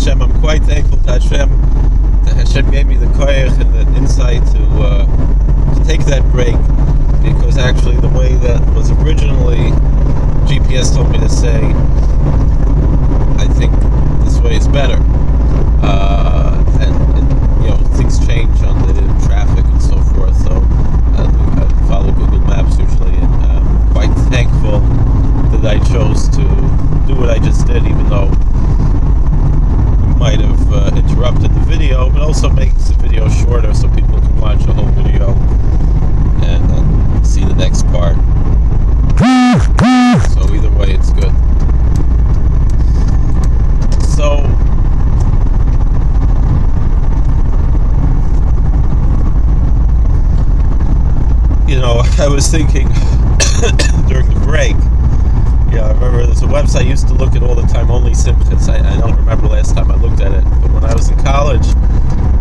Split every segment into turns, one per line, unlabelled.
Hashem, I'm quite thankful to Hashem that Hashem gave me the koyach and the insight to take that break, because actually the way that was originally GPS told me to say, I think this way is better. And things change on the traffic and so forth, so I follow Google Maps usually, and I'm quite thankful that I chose to do what I just did, even though we might have interrupted the video, but also makes the video shorter so people can watch the whole video and then see the next part. So either way, it's good. So I was thinking during the break, I remember there's a website I used to look at all the time, Only Simchas. I don't remember the last time I looked at it, but when I was in college,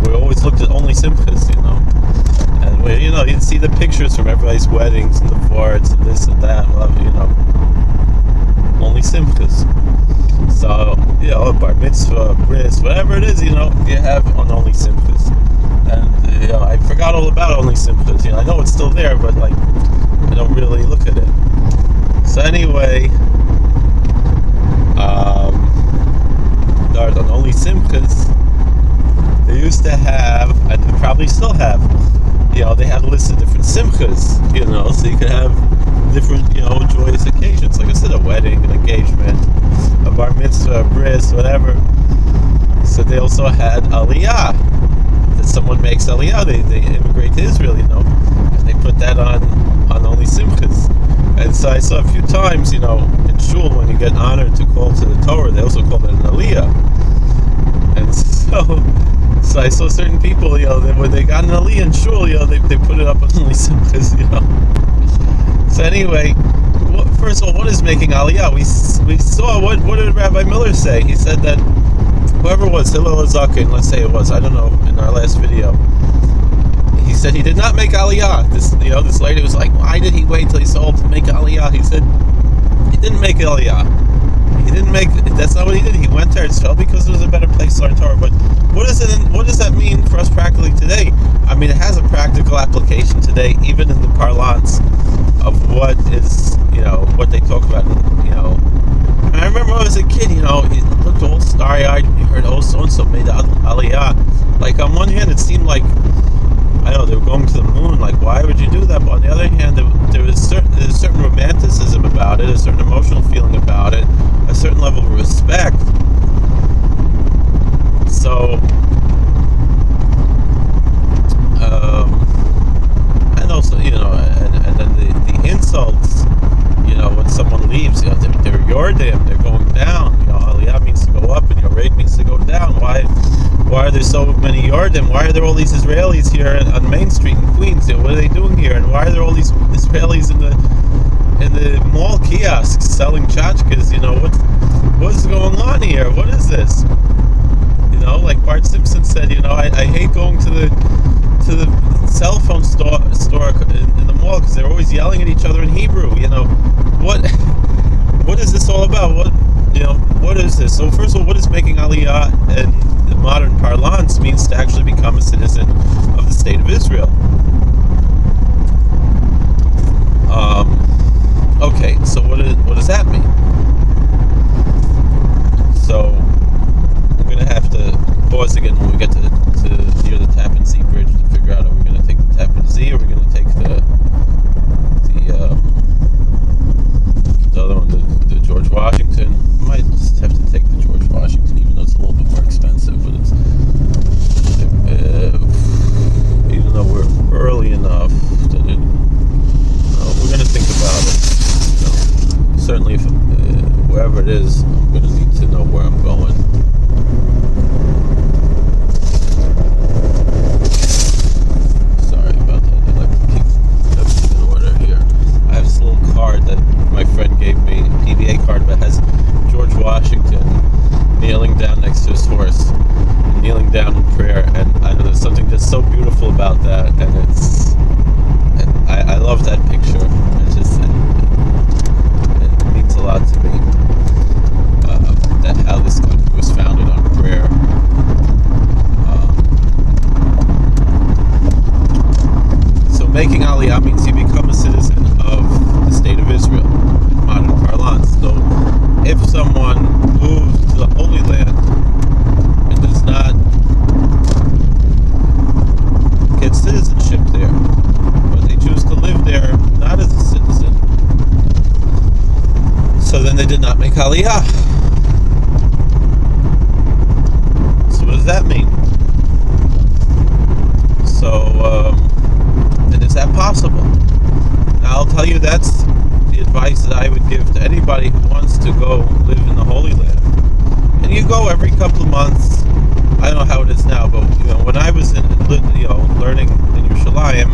we always looked at Only Simchas, and you'd see the pictures from everybody's weddings and divorce and this and that, Only Simchas. So, bar mitzvah, bris, whatever it is, you have on Only Simchas. And, I forgot all about Only Simchas. I know it's still there, but, I don't really look at it. So anyway, on Only Simchas, they used to have, and they probably still have, they had a list of different simchas, so you could have different, joyous occasions. Like I said, a wedding, an engagement, a bar mitzvah, a bris, whatever. So they also had Aliyah. That someone makes Aliyah, they immigrate to Israel, and they put that on Only Simchas. And so I saw a few times, in shul, when you get honored to call to the Torah, they also call it an Aliyah. And so I saw certain people, when they got an Aliyah in shul, they put it up on Only Simchas, So anyway, first of all, what is making Aliyah? We saw, what did Rabbi Miller say? He said that whoever it was, Hillel Zakin, let's say it was, I don't know, in our last video, he said he did not make Aliyah. This lady was like, why did he wait till he sold to make Aliyah? He said he didn't make Aliyah. That's not what he did. He went there to because it was a better place to learn Torah. But what does that mean for us practically today? I mean, it has a practical application today, even in the parlance of what is, what they talk about, I remember when I was a kid, he looked all starry-eyed when he heard, so-and-so made Aliyah. Like, on one hand, it seemed like, I know, they were going to the moon, like, why would you do that? But on the other hand, there's a certain romanticism about it, a certain emotional feeling about it, a certain level of respect. So, and also, and then the insults, when someone leaves, they're Yordim, they're going down. Aliyah means to go up, and Yored means to go down. Why are there so many Yordim? Why are there all these Israelis here on Main Street in Queens? What are they doing here? And why are there all these Israelis in the mall kiosks selling tchotchkes? What's going on here? What is this? Like Bart Simpson said, I hate going to the cell phone store in the mall because they're always yelling at each other in Hebrew. What is this all about? What is this? So first of all, what is making Aliyah in the modern parlance means to actually become a citizen of the state of Israel. Okay, so what does that mean? So I'm going to have to pause again when we get to near the Tappan Zee Bridge to figure out, are we going to take the Tappan Zee or are we going to take the other one, the George Washington? I might just have to take the George Washington, even though it's a little bit more expensive, but it's even though we're early enough that we're going to think about it. Certainly, if wherever it is, I'm going to need to know where I'm going. Sorry about that. I'd like to keep everything in order here. I have this little card that my friend gave me, a PBA card that has George Washington kneeling down next to his horse, and kneeling down in prayer, and I know there's something just so beautiful about that, and I love that picture. It's just it means a lot to me, that how this country was founded on prayer. if someone moves to the Holy Land and does not get citizenship there, but they choose to live there not as a citizen, so then they did not make Aliyah. So what does that mean? So, and is that possible? Now I'll tell you, that's the advice that I would give to anybody who wants to go live in the Holy Land. And you go every couple of months. I don't know how it is now, but when I was learning in Yerushalayim,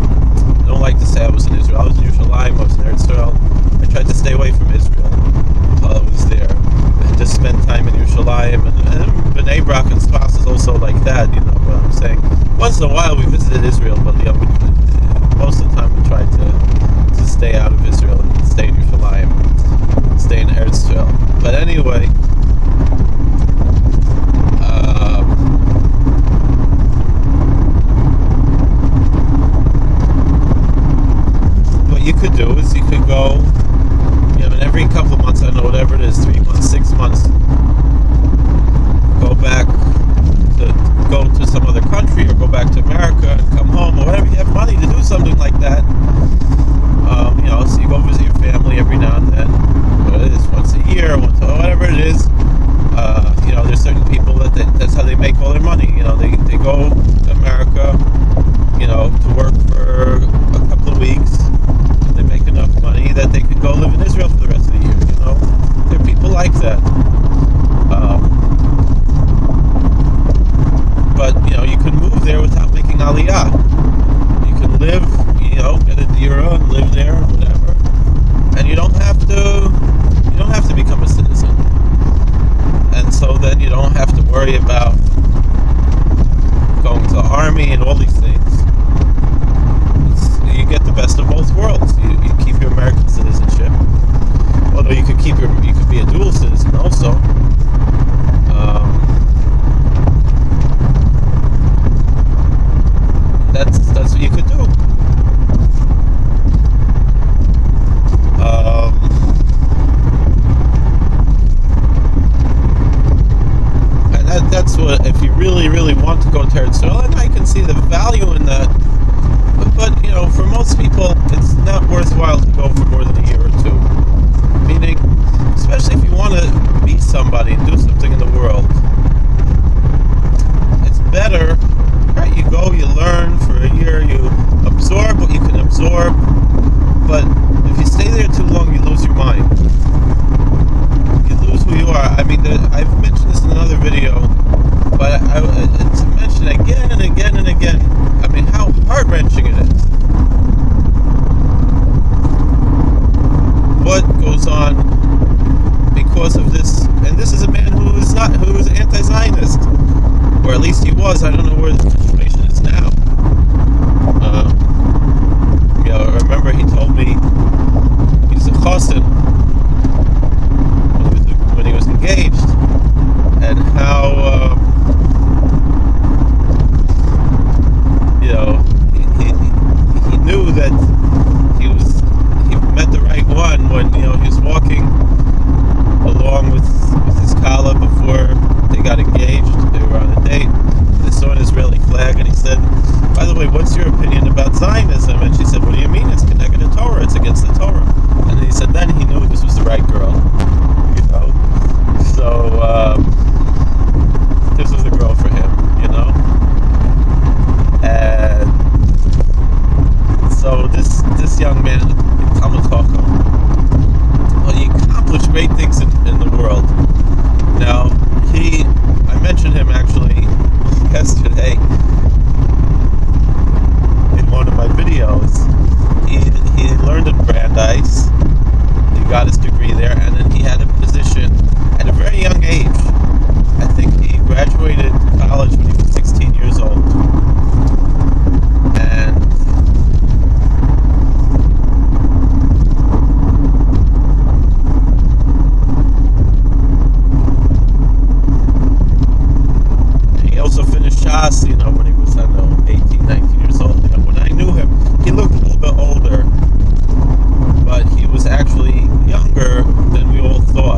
I don't like to say I was in Israel. I was in Yerushalayim, I was in Eretz Israel. I tried to stay away from Israel while I was there, and just spend time in Yerushalayim. And Bnei Brak and Sfas is also like that, But I'm saying once in a while we visited Israel, but most of the time we tried to stay out of Israel and stay in Yerushalayim, stay in Eretz Israel. But anyway, what you could do is you could go, and every couple of months, I don't know, whatever it is, 3 months, 6 months, go to some other country or go back to America and come home or whatever. You have money to do something like that. So you go visit your family every now and then. What it is, once a year, whatever it is. There's certain people that's how they make all their money. They go to America, to work for a couple of weeks. They make enough money that they could go live in Israel for the rest of the year. There are people like that. But you can move there without making Aliyah. You can live, get a dira and live there, or whatever, and you don't have to become a citizen. And so then you don't have to worry about going to the army and all these things. You get the best of both worlds. You keep your American citizenship, although you could be a dual citizen also. That's what you could do. And that's what, if you really, really want to go to Eretz Israel, and I can see the value in that. But for most people, it's not worthwhile to go for more than a year or two. Meaning, especially if you want to meet somebody and do something in the world, it's better. Right, you go, you learn for a year, you absorb what you can absorb, but if you stay there too long, you lose your mind. You lose who you are. I mean, I've mentioned this in another video, but to mention it again and again and again, I mean, how heart-wrenching it is. What goes on because of this, and this is a man who is anti-Zionist, or at least he was. I don't know where the situation is now. I remember he told me he's a chassan when he was engaged, and how he knew that he met the right one when he was walking along with his kala before they got engaged. They were on a date. They saw an Israeli flag, and he said, "By the way, what's your opinion about Zionism?" And she said, "What do you mean? It's connected to Torah. It's against the Torah." And he said, then he knew this was the right girl. So this was the girl for him. And so this young man, he accomplished great things in the world. Now, I mentioned him actually yesterday in one of my videos. He learned in Brandeis. He got his degree there, and then he had a position at a very young age. I think he graduated college when he was 16 years old. And he also finished Shas, when he was, 18, 19 years old. When I knew him, he looked a little bit older, but he was actually younger than we all thought.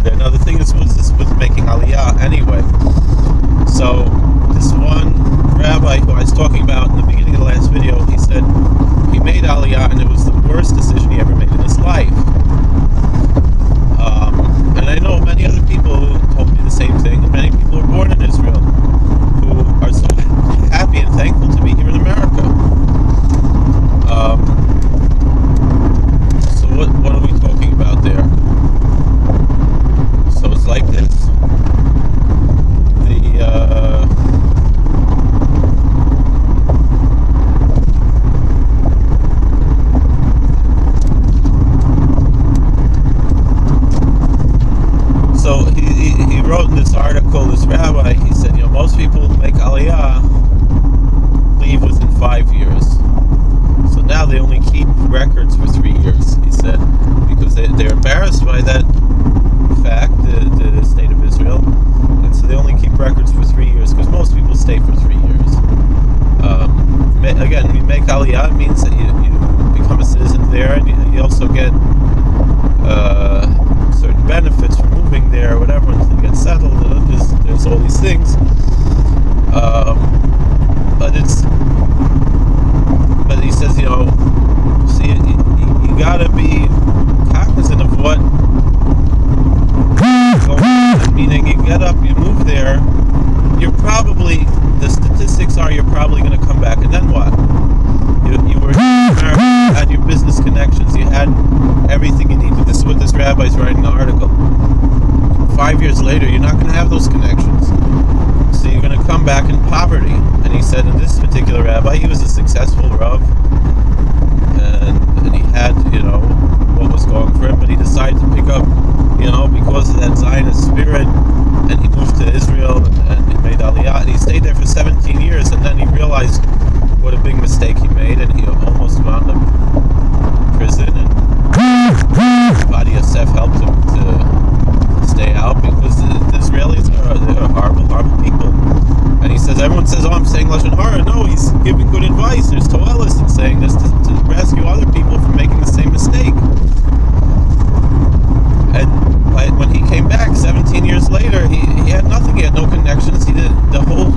live there. Now the thing is, this was making Aliyah anyway. So this one rabbi who I was talking about in the beginning of the last video, he said he made Aliyah and it was the worst decision he ever made in his life. And I know many other people who told me the same thing, and many people who are born in Israel who are so happy and thankful to be here in America. So what are we talking about there? So it's like this. So he wrote in this article, this rabbi, he said, most people who make Aliyah leave within 5 years. So now they only keep records for 3 years, he said, because they're embarrassed by that fact, the state of Israel, and so they only keep records for 3 years, because most people stay for 3 years. Again, you make Aliyah, it means that you become a citizen there, and you also get certain benefits from moving there, or whatever, until you get settled. There's all these things, but he says, see, you gotta be cognizant of what going on. Meaning, you get up, you move there, the statistics are you're probably going to come back, and then what? You were you had your business connections, you had everything you needed. This is what this rabbi's writing in the article. 5 years later, you're not going to have those connections, so you're going to come back in poverty. And he said, in this particular rabbi, he was a successful rav, and he had what was going for him, but he decided to pick up because of that Zionist spirit, and he moved to Israel and he made Aliyah, and he stayed there for 17 years, and then he realized what a big mistake he made, and he almost wound up in prison, and Badi Yosef helped him to stay out, because the Israelis are horrible, horrible people. And he says, everyone says, I'm saying Lashon Hara. No, he's giving good advice. There's Toelis in saying this to rescue other people from making the same mistake. And when he came back 17 years later, he had nothing. He had no connections. He did the whole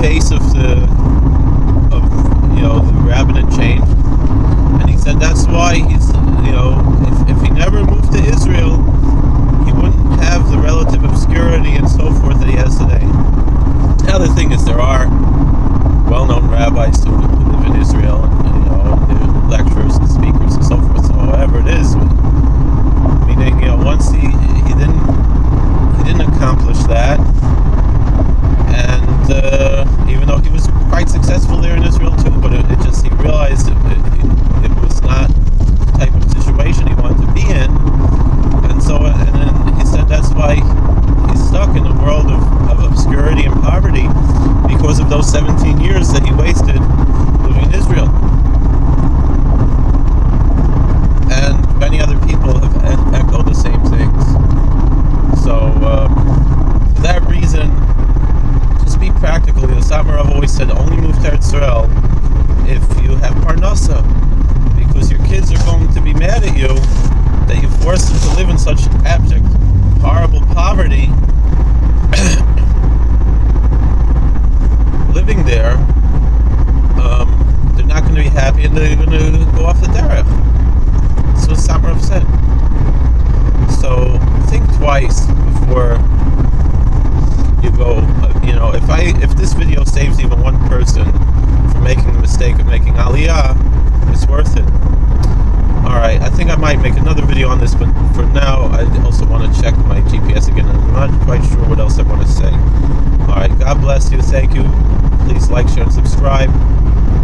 face of the rabbinate changed. And he said that's why he's if he never moved to Israel, he wouldn't have the relative obscurity and so forth that he has today. The other thing is, there are well-known rabbis who live in Israel, and lecturers and speakers and so forth. So however it is, meaning once he didn't accomplish that, and even though he was quite successful there in Israel too, but he realized it was not the type of situation he wanted to be in, and then he said that's why he's stuck in a world of obscurity and poverty, because of those 17 years that he wasted living in Israel. And many other people have echoed the same things. So for that reason, just be practical. The Satmar Rav always said, only move to Eretz Yisrael if you have parnasa, because your kids are going to be mad at you that you forced them to live in such abject, horrible poverty. Living there, they're not going to be happy, and they're going to go off the derech. That's what Satmar Rav said. So think twice before you go. If this video saves even one person from making the mistake of making Aliyah, it's worth it. Alright, I think I might make another video on this, but for now I also want to check my GPS again. I'm not quite sure what else I want to say. Alright, God bless you, thank you. Please like, share, and subscribe,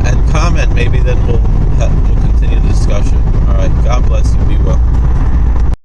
and comment. Maybe then we'll continue the discussion. Alright, God bless you, be well.